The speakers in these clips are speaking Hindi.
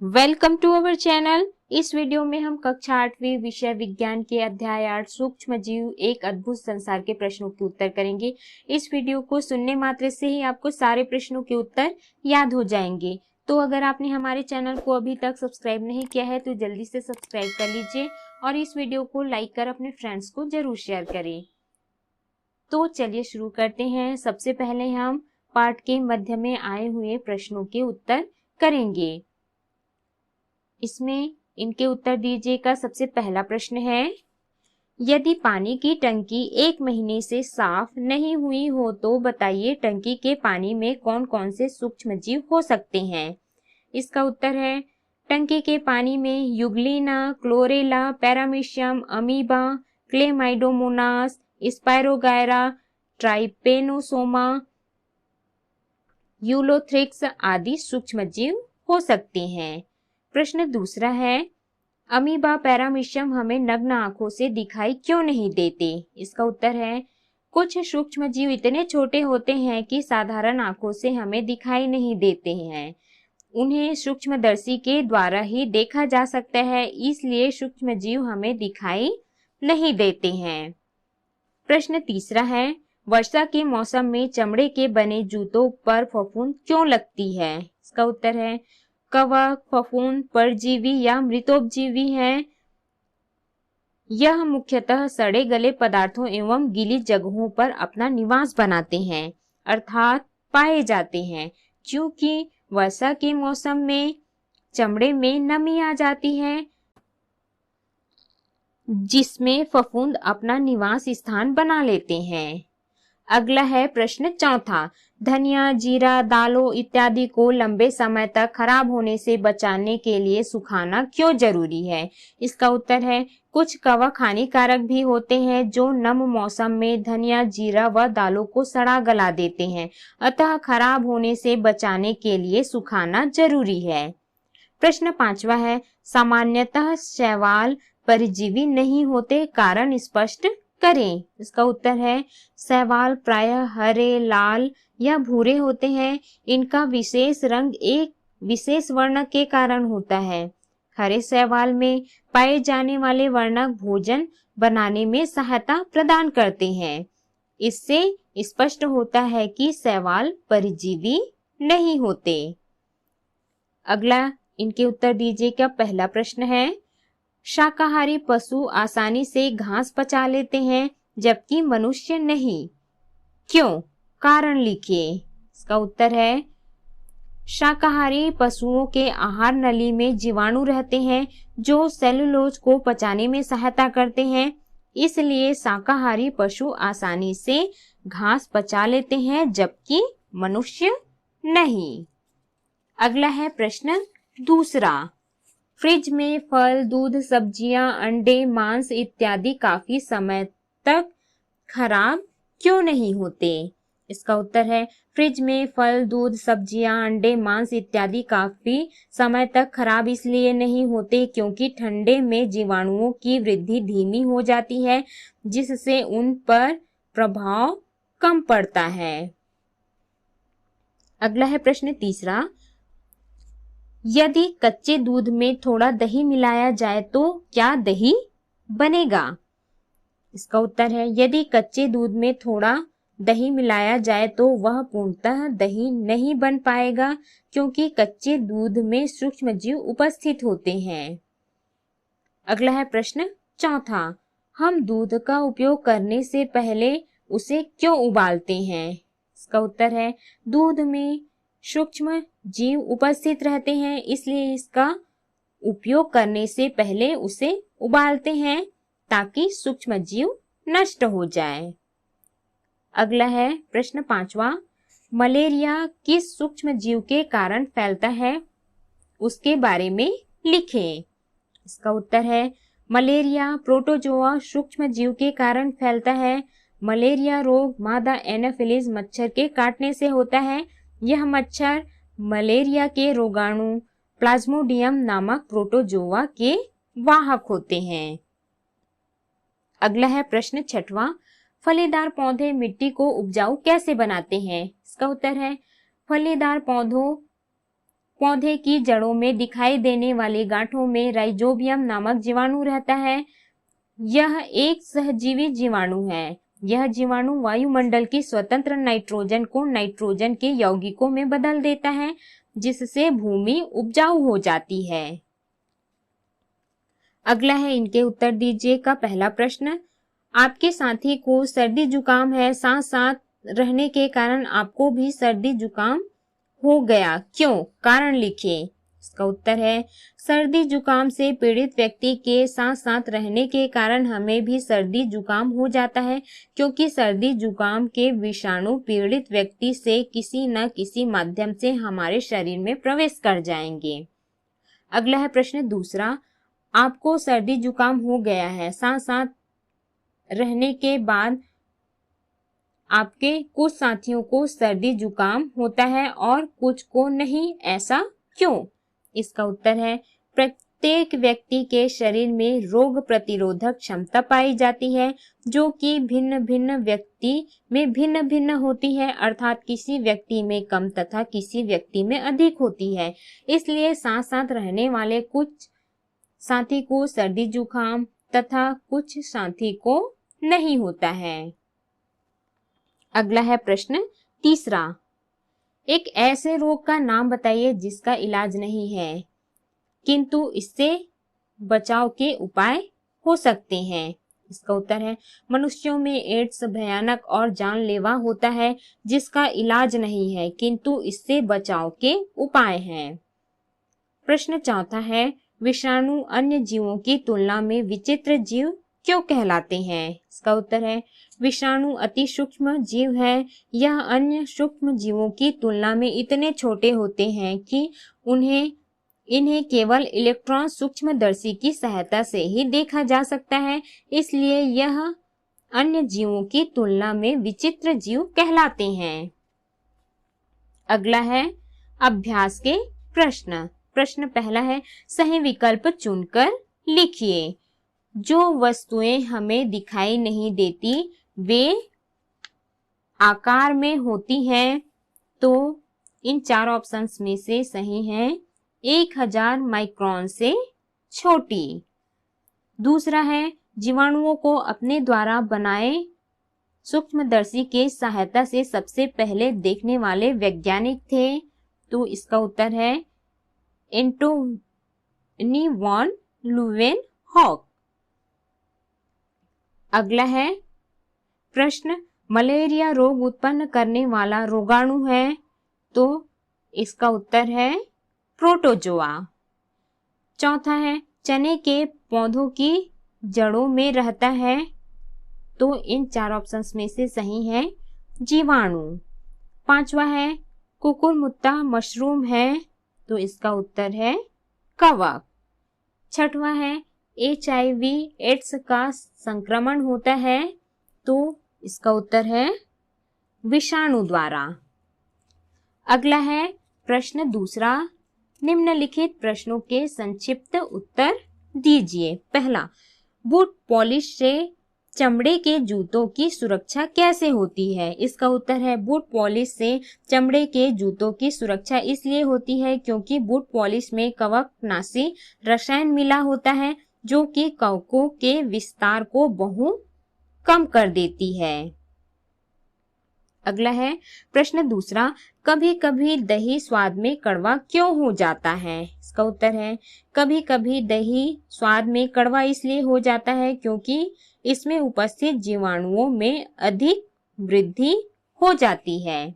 Welcome to our channel. इस वीडियो में हम कक्षा 8वीं विषय विज्ञान के अध्याय 8 सूक्ष्म जीव एक अद्भुत संसार के प्रश्नों के उत्तर करेंगे। इस वीडियो को सुनने मात्र से ही आपको सारे प्रश्नों के उत्तर याद हो जाएंगे। तो अगर आपने हमारे चैनल को अभी तक सब्सक्राइब नहीं किया है तो जल्दी से सब्सक्राइब कर लीजिए और इस वीडियो को लाइक कर अपने फ्रेंड्स को जरूर शेयर करें। तो चलिए शुरू करते हैं। सबसे पहले हम पाठ के मध्य में आए हुए प्रश्नों के उत्तर करेंगे। इसमें इनके उत्तर दीजिएगा। सबसे पहला प्रश्न है, यदि पानी की टंकी 1 महीने से साफ नहीं हुई हो तो बताइए टंकी के पानी में कौन कौन से सूक्ष्म जीव हो सकते हैं। इसका उत्तर है, टंकी के पानी में Euglena, chlorella, paramecium, amoeba, Chlamydomonas, spirogyra, Trypanosoma, Ulothrix आदि सूक्ष्म जीव हो सकते हैं। प्रश्न दूसरा है, अमीबा, पैरामीशियम हमें नग्न आंखों से दिखाई क्यों नहीं देते। इसका उत्तर है, कुछ सूक्ष्म जीव इतने छोटे होते हैं कि साधारण आंखों से हमें दिखाई नहीं देते हैं। उन्हें सूक्ष्मदर्शी के द्वारा ही देखा जा सकता है, इसलिए सूक्ष्म जीव हमें दिखाई नहीं देते हैं। प्रश्न तीसरा है, वर्षा के मौसम में चमड़े के बने जूतों पर फफूंद क्यों लगती है। इसका उत्तर है, कवक, फफूंद परजीवी या मृतोपजीवी हैं। यह मुख्यतः सड़े गले पदार्थों एवं गीली जगहों पर अपना निवास बनाते हैं अर्थात पाए जाते हैं। क्योंकि वर्षा के मौसम में चमड़े में नमी आ जाती है जिसमें फफूंद अपना निवास स्थान बना लेते हैं। अगला है प्रश्न चौथा, धनिया, जीरा, दालों इत्यादि को लंबे समय तक खराब होने से बचाने के लिए सुखाना क्यों जरूरी है। इसका उत्तर है, कुछ कवक हानिकारक भी होते हैं जो नम मौसम में धनिया, जीरा व दालों को सड़ा गला देते हैं, अतः खराब होने से बचाने के लिए सुखाना जरूरी है। प्रश्न पांचवा है, सामान्यतः शैवाल परजीवी नहीं होते, कारण स्पष्ट करें। इसका उत्तर है, शैवाल प्रायः हरे, लाल या भूरे होते हैं। इनका विशेष रंग एक विशेष वर्णक के कारण होता है। हरे शैवाल में पाए जाने वाले वर्णक भोजन बनाने में सहायता प्रदान करते हैं। इससे स्पष्ट होता है कि शैवाल परजीवी नहीं होते। अगला इनके उत्तर दीजिएगा। पहला प्रश्न है, शाकाहारी पशु आसानी से घास पचा लेते हैं जबकि मनुष्य नहीं, क्यों? कारण लिखिए। इसका उत्तर है, शाकाहारी पशुओं के आहार नली में जीवाणु रहते हैं जो सेलुलोज को पचाने में सहायता करते हैं, इसलिए शाकाहारी पशु आसानी से घास पचा लेते हैं जबकि मनुष्य नहीं। अगला है प्रश्न दूसरा, फ्रिज में फल, दूध, सब्जियां, अंडे, मांस इत्यादि काफी समय तक खराब क्यों नहीं होते। इसका उत्तर है, फ्रिज में फल, दूध, सब्जियां, अंडे, मांस इत्यादि काफी समय तक खराब इसलिए नहीं होते क्योंकि ठंडे में जीवाणुओं की वृद्धि धीमी हो जाती है जिससे उन पर प्रभाव कम पड़ता है। अगला है प्रश्न तीसरा, यदि कच्चे दूध में थोड़ा दही मिलाया जाए तो क्या दही बनेगा। इसका उत्तर है, यदि कच्चे दूध में थोड़ा दही मिलाया जाए तो वह पूर्णतः दही नहीं बन पाएगा क्योंकि कच्चे दूध में सूक्ष्म जीव उपस्थित होते हैं। अगला है प्रश्न चौथा, हम दूध का उपयोग करने से पहले उसे क्यों उबालते हैं। इसका उत्तर है, दूध में सूक्ष्म जीव उपस्थित रहते हैं इसलिए इसका उपयोग करने से पहले उसे उबालते हैं ताकि सूक्ष्म जीव नष्ट हो जाए। अगला है प्रश्न पांचवा, मलेरिया किस सूक्ष्म जीव के कारण फैलता है उसके बारे में लिखें। इसका उत्तर है, मलेरिया प्रोटोजोआ सूक्ष्म जीव के कारण फैलता है। मलेरिया रोग मादा एनाफिलीज मच्छर के काटने से होता है। यह मच्छर मलेरिया के रोगाणु प्लाज्मोडियम नामक प्रोटोजोआ के वाहक होते हैं। अगला है प्रश्न छठवां, फलीदार पौधे मिट्टी को उपजाऊ कैसे बनाते हैं। इसका उत्तर है, फलीदार पौधों पौधे की जड़ों में दिखाई देने वाली गांठों में राइजोबियम नामक जीवाणु रहता है। यह एक सहजीवी जीवाणु है। यह जीवाणु वायुमंडल की स्वतंत्र नाइट्रोजन को नाइट्रोजन के यौगिकों में बदल देता है, जिससे भूमि उपजाऊ हो जाती है। अगला है इनके उत्तर दीजिए का पहला प्रश्न। आपके साथी को सर्दी जुकाम है, साथ साथ रहने के कारण आपको भी सर्दी जुकाम हो गया, क्यों? कारण लिखिए। इसका उत्तर है सर्दी जुकाम से पीड़ित व्यक्ति के साथ साथ रहने के कारण हमें भी सर्दी जुकाम हो जाता है, क्योंकि सर्दी जुकाम के विषाणु पीड़ित व्यक्ति से किसी न किसी माध्यम से हमारे शरीर में प्रवेश कर जाएंगे। अगला है प्रश्न दूसरा। आपको सर्दी जुकाम हो गया है, साथ साथ रहने के बाद आपके कुछ साथियों को सर्दी जुकाम होता है और कुछ को नहीं, ऐसा क्यों? इसका उत्तर है प्रत्येक व्यक्ति के शरीर में रोग प्रतिरोधक क्षमता पाई जाती है, जो कि भिन्न भिन्न व्यक्ति में भिन्न भिन्न होती है, अर्थात किसी व्यक्ति में कम तथा किसी व्यक्ति में अधिक होती है। इसलिए साथ साथ रहने वाले कुछ साथी को सर्दी जुकाम तथा कुछ साथी को नहीं होता है। अगला है प्रश्न तीसरा। एक ऐसे रोग का नाम बताइए जिसका इलाज नहीं है किंतु इससे बचाव के उपाय हो सकते हैं। इसका उत्तर है मनुष्यों में एड्स भयानक और जानलेवा होता है, जिसका इलाज नहीं है किंतु इससे बचाव के उपाय हैं। प्रश्न चौथा है विषाणु अन्य जीवों की तुलना में विचित्र जीव क्यों कहलाते हैं? इसका उत्तर है विषाणु अति सूक्ष्म जीव है। यह अन्य सूक्ष्म जीवों की तुलना में इतने छोटे होते हैं कि इन्हें केवल इलेक्ट्रॉन सूक्ष्मदर्शी की सहायता से ही देखा जा सकता है, इसलिए यह अन्य जीवों की तुलना में विचित्र जीव कहलाते हैं। अगला है अभ्यास के प्रश्न। प्रश्न पहला है सही विकल्प चुनकर लिखिए। जो वस्तुएं हमें दिखाई नहीं देती वे आकार में होती हैं, तो इन चार ऑप्शंस में से सही है 1000 माइक्रोन से छोटी। दूसरा है जीवाणुओं को अपने द्वारा बनाए सूक्ष्मदर्शी के सहायता से सबसे पहले देखने वाले वैज्ञानिक थे, तो इसका उत्तर है एंटोनी वॉन ल्यूवेनहॉक। अगला है प्रश्न मलेरिया रोग उत्पन्न करने वाला रोगाणु है, तो इसका उत्तर है प्रोटोजोआ। चौथा है चने के पौधों की जड़ों में रहता है, तो इन चार ऑप्शंस में से सही है जीवाणु। पांचवा है कुकुरमुत्ता मशरूम है, तो इसका उत्तर है कवक। छठवा है HIV एड्स का संक्रमण होता है, तो इसका उत्तर है विषाणु द्वारा। अगला है प्रश्न दूसरा। निम्नलिखित प्रश्नों के संक्षिप्त उत्तर दीजिए। पहला, बूट पॉलिश से चमड़े के जूतों की सुरक्षा कैसे होती है? इसका उत्तर है बूट पॉलिश से चमड़े के जूतों की सुरक्षा इसलिए होती है क्योंकि बूट पॉलिश में कवकनाशी रसायन मिला होता है, जो कि कवकों के विस्तार को बहुत कम कर देती है। अगला है प्रश्न दूसरा। कभी कभी दही स्वाद में कड़वा क्यों हो जाता है? इसका उत्तर है कभी कभी दही स्वाद में कड़वा इसलिए हो जाता है क्योंकि इसमें उपस्थित जीवाणुओं में अधिक वृद्धि हो जाती है।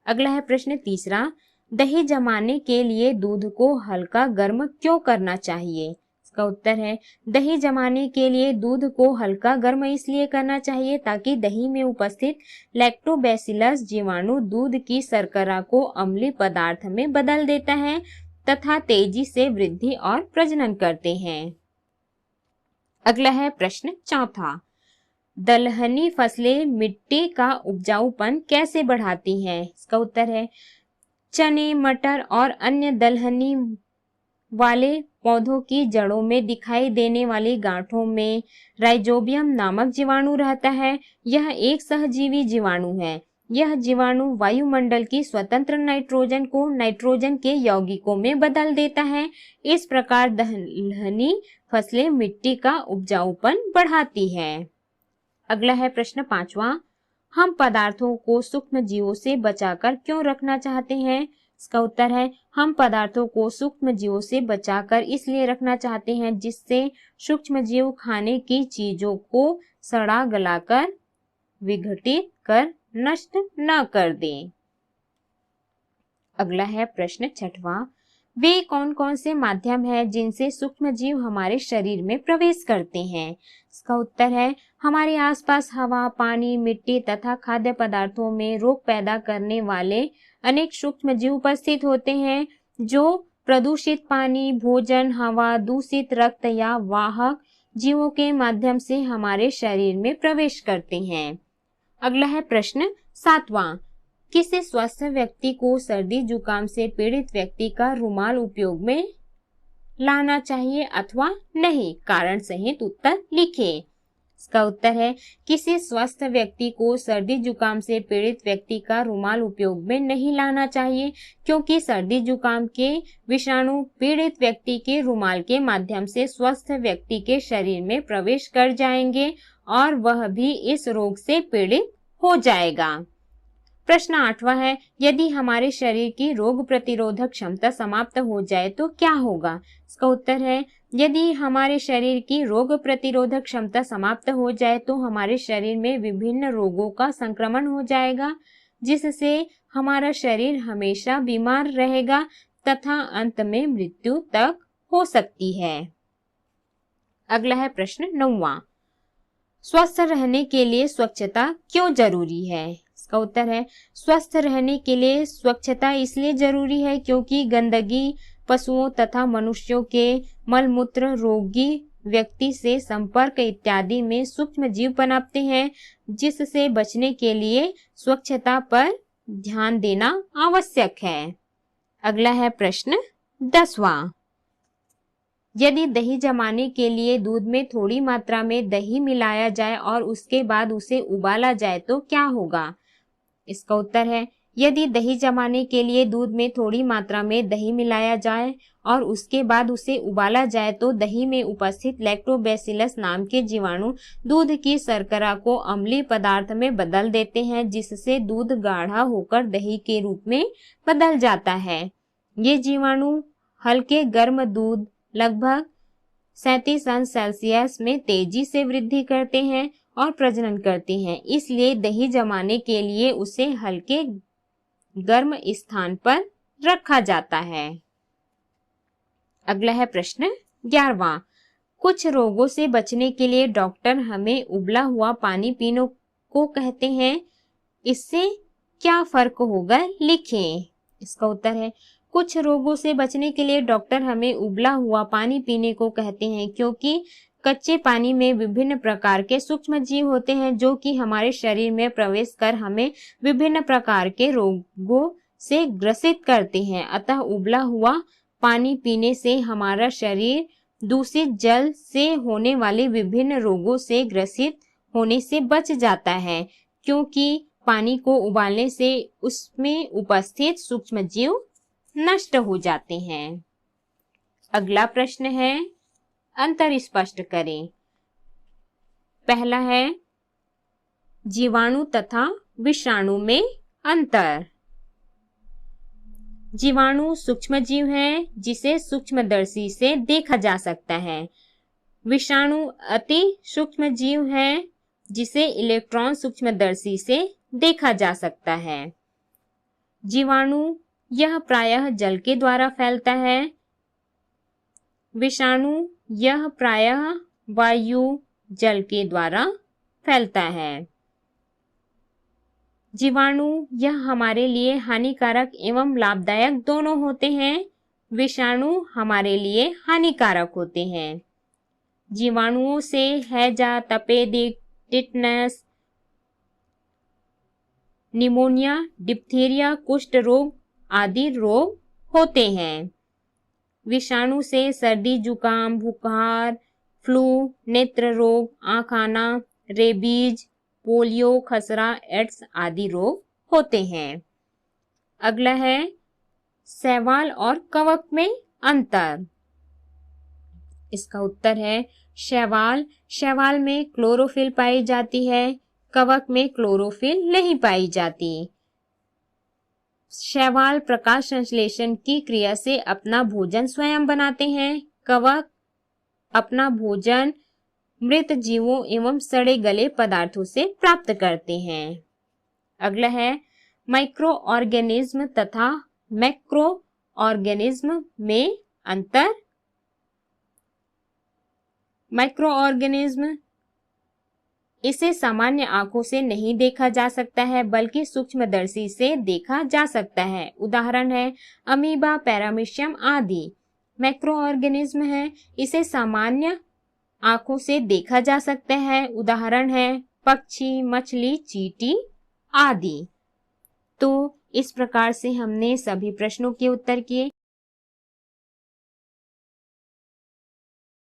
अगला है प्रश्न तीसरा। दही जमाने के लिए दूध को हल्का गर्म क्यों करना चाहिए? इसका उत्तर है दही जमाने के लिए दूध को हल्का गर्म इसलिए करना चाहिए ताकि दही में उपस्थित लैक्टोबैसिलस जीवाणु दूध की शर्करा को अम्लीय पदार्थ में बदल देता है तथा तेजी से वृद्धि और प्रजनन करते हैं। अगला है प्रश्न चौथा। दलहनी फसलें मिट्टी का उपजाऊपन कैसे बढ़ाती हैं? इसका उत्तर है चने, मटर और अन्य दलहनी वाले पौधों की जड़ों में दिखाई देने वाली गांठों में राइजोबियम नामक जीवाणु रहता है। यह एक सहजीवी जीवाणु है। यह जीवाणु वायुमंडल की स्वतंत्र नाइट्रोजन को नाइट्रोजन के यौगिकों में बदल देता है। इस प्रकार दलहनी फसलें मिट्टी का उपजाऊपन बढ़ाती है। अगला है प्रश्न 5वां, हम पदार्थों को सूक्ष्म जीवों से बचाकर क्यों रखना चाहते हैं? इसका उत्तर है, हम पदार्थों को सूक्ष्म जीवों से बचाकर इसलिए रखना चाहते हैं जिससे सूक्ष्म जीव खाने की चीजों को सड़ा गलाकर विघटित कर नष्ट न कर दें। अगला है प्रश्न 6वां, वे कौन कौन से माध्यम हैं जिनसे सूक्ष्म जीव हमारे शरीर में प्रवेश करते हैं? इसका उत्तर है, हमारे आसपास हवा, पानी, मिट्टी तथा खाद्य पदार्थों में रोग पैदा करने वाले अनेक सूक्ष्म जीव उपस्थित होते हैं जो प्रदूषित पानी, भोजन, हवा, दूषित रक्त या वाहक जीवों के माध्यम से हमारे शरीर में प्रवेश करते हैं। अगला है प्रश्न 7वां, किसी स्वस्थ व्यक्ति को सर्दी जुकाम से पीड़ित व्यक्ति का रुमाल उपयोग में लाना चाहिए अथवा नहीं? कारण सहित उत्तर लिखें। इसका उत्तर है, किसी स्वस्थ व्यक्ति को सर्दी जुकाम से पीड़ित व्यक्ति का रुमाल उपयोग में नहीं लाना चाहिए क्योंकि सर्दी जुकाम के विषाणु पीड़ित व्यक्ति के रुमाल के माध्यम से स्वस्थ व्यक्ति के शरीर में प्रवेश कर जाएंगे और वह भी इस रोग से पीड़ित हो जाएगा। प्रश्न 8वां है, यदि हमारे शरीर की रोग प्रतिरोधक क्षमता समाप्त हो जाए तो क्या होगा? इसका उत्तर है, यदि हमारे शरीर की रोग प्रतिरोधक क्षमता समाप्त हो जाए तो हमारे शरीर में विभिन्न रोगों का संक्रमण हो जाएगा जिससे हमारा शरीर हमेशा बीमार रहेगा तथा अंत में मृत्यु तक हो सकती है। अगला है प्रश्न 9वां, स्वस्थ रहने के लिए स्वच्छता क्यों जरूरी है? इसका उत्तर है, स्वस्थ रहने के लिए स्वच्छता इसलिए जरूरी है क्योंकि गंदगी पशुओं तथा मनुष्यों के मलमूत्र रोगी व्यक्ति से संपर्क इत्यादि में सूक्ष्म जीव पनपते हैं जिससे बचने के लिए स्वच्छता पर ध्यान देना आवश्यक है। अगला है प्रश्न 10वां, यदि दही जमाने के लिए दूध में थोड़ी मात्रा में दही मिलाया जाए और उसके बाद उसे उबाला जाए तो क्या होगा? इसका उत्तर है, यदि दही जमाने के लिए दूध में थोड़ी मात्रा में दही मिलाया जाए और उसके बाद उसे उबाला जाए तो दही में उपस्थित लैक्टोबैसिलस नाम के जीवाणु दूध की शर्करा को अम्लीय पदार्थ में बदल देते हैं जिससे दूध गाढ़ा होकर दही के रूप में बदल जाता है। ये जीवाणु हल्के गर्म दूध लगभग 37 अंश सेल्सियस में तेजी से वृद्धि करते हैं और प्रजनन करते हैं, इसलिए दही जमाने के लिए उसे हल्के गर्म स्थान पर रखा जाता है। अगला है प्रश्न 11वां, कुछ रोगों से बचने के लिए डॉक्टर हमें उबला हुआ पानी पीने को कहते हैं, इससे क्या फर्क होगा? लिखें। इसका उत्तर है, कुछ रोगों से बचने के लिए डॉक्टर हमें उबला हुआ पानी पीने को कहते हैं क्योंकि कच्चे पानी में विभिन्न प्रकार के सूक्ष्म जीव होते हैं जो कि हमारे शरीर में प्रवेश कर हमें विभिन्न प्रकार के रोगों से ग्रसित करते हैं। अतः उबला हुआ पानी पीने से हमारा शरीर दूषित जल से होने वाले विभिन्न रोगों से ग्रसित होने से बच जाता है क्योंकि पानी को उबालने से उसमें उपस्थित सूक्ष्म जीव नष्ट हो जाते हैं। अगला प्रश्न है, अंतर स्पष्ट करें। पहला है, जीवाणु तथा विषाणु में अंतर। जीवाणु सूक्ष्म जीव है जिसे सूक्ष्मदर्शी से देखा जा सकता है। विषाणु अति सूक्ष्म जीव है जिसे इलेक्ट्रॉन सूक्ष्मदर्शी से देखा जा सकता है। जीवाणु यह प्रायः जल के द्वारा फैलता है। विषाणु यह प्रायः वायु जल के द्वारा फैलता है। जीवाणु यह हमारे लिए हानिकारक एवं लाभदायक दोनों होते हैं। विषाणु हमारे लिए हानिकारक होते हैं। जीवाणुओं से हैजा, तपेदिक, टिटनस, निमोनिया, डिप्थीरिया, कुष्ठ रोग आदि रोग होते हैं। विषाणु से सर्दी, जुकाम, बुखार, फ्लू, नेत्र रोग, आंख आना, रेबीज, पोलियो, खसरा, एड्स आदि रोग होते हैं। अगला है शैवाल और कवक में अंतर। इसका उत्तर है शैवाल। शैवाल में क्लोरोफिल पाई जाती है, कवक में क्लोरोफिल नहीं पाई जाती। शैवाल प्रकाश संश्लेषण की क्रिया से अपना भोजन स्वयं बनाते हैं, कवक अपना भोजन मृत जीवों एवं सड़े गले पदार्थों से प्राप्त करते हैं। अगला है माइक्रो ऑर्गेनिज्म तथा मैक्रो ऑर्गेनिज्म में अंतर। माइक्रो ऑर्गेनिज्म इसे सामान्य आंखों से नहीं देखा जा सकता है, बल्कि सूक्ष्मदर्शी से देखा जा सकता है। उदाहरण है अमीबा, पैरामीशियम आदि। मैक्रो ऑर्गेनिज्म है, इसे सामान्य आंखों से देखा जा सकता है। उदाहरण है पक्षी, मछली, चींटी आदि। तो इस प्रकार से हमने सभी प्रश्नों के उत्तर किए।